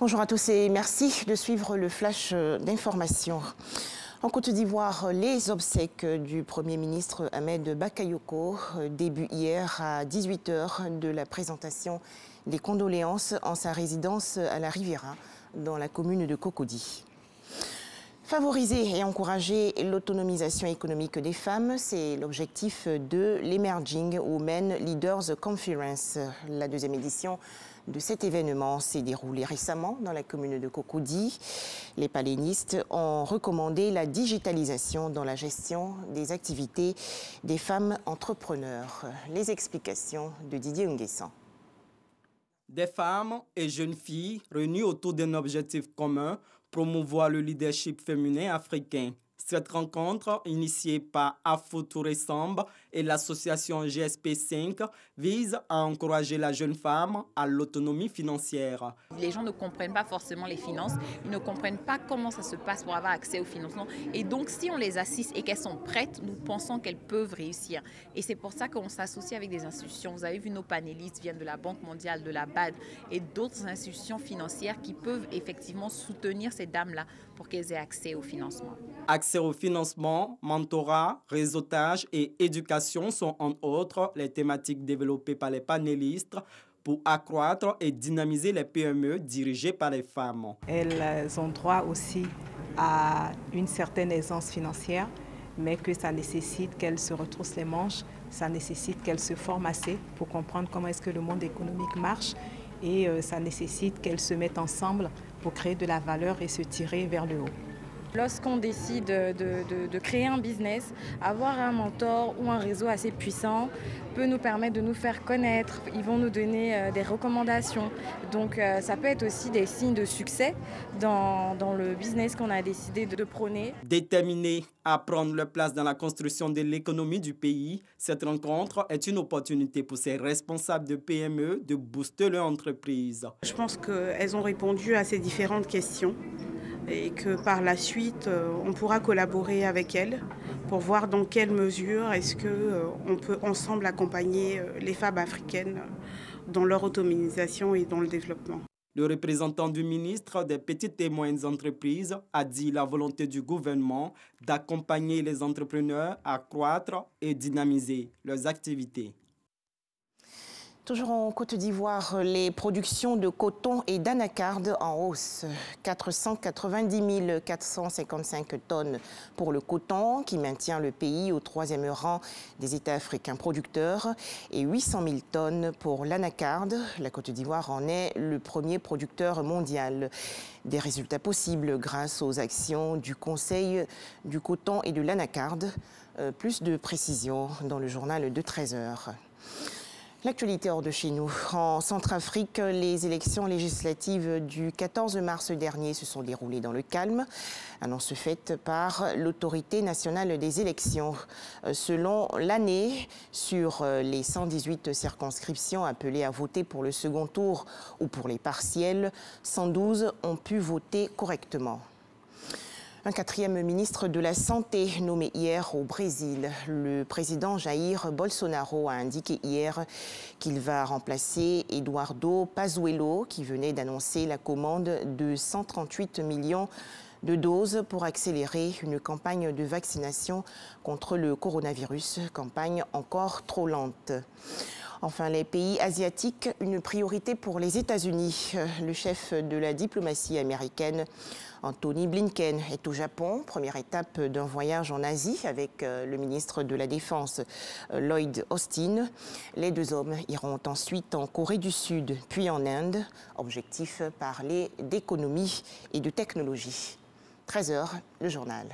Bonjour à tous et merci de suivre le flash d'information. En Côte d'Ivoire, les obsèques du Premier ministre Ahmed Bakayoko débutent hier à 18 h de la présentation des condoléances en sa résidence à la Riviera, dans la commune de Cocody. Favoriser et encourager l'autonomisation économique des femmes, c'est l'objectif de l'Emerging Women Leaders Conference. La deuxième édition de cet événement s'est déroulée récemment dans la commune de Cocody. Les palénistes ont recommandé la digitalisation dans la gestion des activités des femmes entrepreneurs. Les explications de Didier Nguessan. Des femmes et jeunes filles réunies autour d'un objectif commun, promouvoir le leadership féminin africain. Cette rencontre, initiée par Afotouressemble et l'association GSP5, vise à encourager la jeune femme à l'autonomie financière. Les gens ne comprennent pas forcément les finances, ils ne comprennent pas comment ça se passe pour avoir accès au financement. Et donc, si on les assiste et qu'elles sont prêtes, nous pensons qu'elles peuvent réussir. Et c'est pour ça qu'on s'associe avec des institutions. Vous avez vu, nos panélistes viennent de la Banque mondiale, de la BAD et d'autres institutions financières qui peuvent effectivement soutenir ces dames-là pour qu'elles aient accès au financement. Accès au financement, mentorat, réseautage et éducation sont entre autres les thématiques développées par les panélistes pour accroître et dynamiser les PME dirigées par les femmes. Elles ont droit aussi à une certaine aisance financière, mais que ça nécessite qu'elles se retroussent les manches, ça nécessite qu'elles se forment assez pour comprendre comment est-ce que le monde économique marche et ça nécessite qu'elles se mettent ensemble pour créer de la valeur et se tirer vers le haut. Lorsqu'on décide de créer un business, avoir un mentor ou un réseau assez puissant peut nous permettre de nous faire connaître. Ils vont nous donner des recommandations. Donc ça peut être aussi des signes de succès dans le business qu'on a décidé de prôner. Déterminés à prendre leur place dans la construction de l'économie du pays, cette rencontre est une opportunité pour ces responsables de PME de booster leur entreprise. Je pense qu'elles ont répondu à ces différentes questions et que par la suite, on pourra collaborer avec elles pour voir dans quelle mesure est-ce qu'on peut ensemble accompagner les femmes africaines dans leur autonomisation et dans le développement. Le représentant du ministre des Petites et Moyennes Entreprises a dit la volonté du gouvernement d'accompagner les entrepreneurs à croître et dynamiser leurs activités. Toujours en Côte d'Ivoire, les productions de coton et d'anacarde en hausse. 490 455 tonnes pour le coton, qui maintient le pays au 3e rang des États africains producteurs, et 800 000 tonnes pour l'anacarde. La Côte d'Ivoire en est le premier producteur mondial. Des résultats possibles grâce aux actions du Conseil du coton et de l'anacarde. Plus de précisions dans le journal de 13 h. L'actualité hors de chez nous. En Centrafrique, les élections législatives du 14 mars dernier se sont déroulées dans le calme. Annonce faite par l'Autorité nationale des élections. Selon l'année, sur les 118 circonscriptions appelées à voter pour le second tour ou pour les partiels, 112 ont pu voter correctement. Un 4e ministre de la Santé nommé hier au Brésil. Le président Jair Bolsonaro a indiqué hier qu'il va remplacer Eduardo Pazuello, qui venait d'annoncer la commande de 138 millions de doses pour accélérer une campagne de vaccination contre le coronavirus, campagne encore trop lente. Enfin, les pays asiatiques, une priorité pour les États-Unis. Le chef de la diplomatie américaine, Anthony Blinken, est au Japon. Première étape d'un voyage en Asie avec le ministre de la Défense, Lloyd Austin. Les deux hommes iront ensuite en Corée du Sud, puis en Inde. Objectif, parler d'économie et de technologie. 13 h, le journal.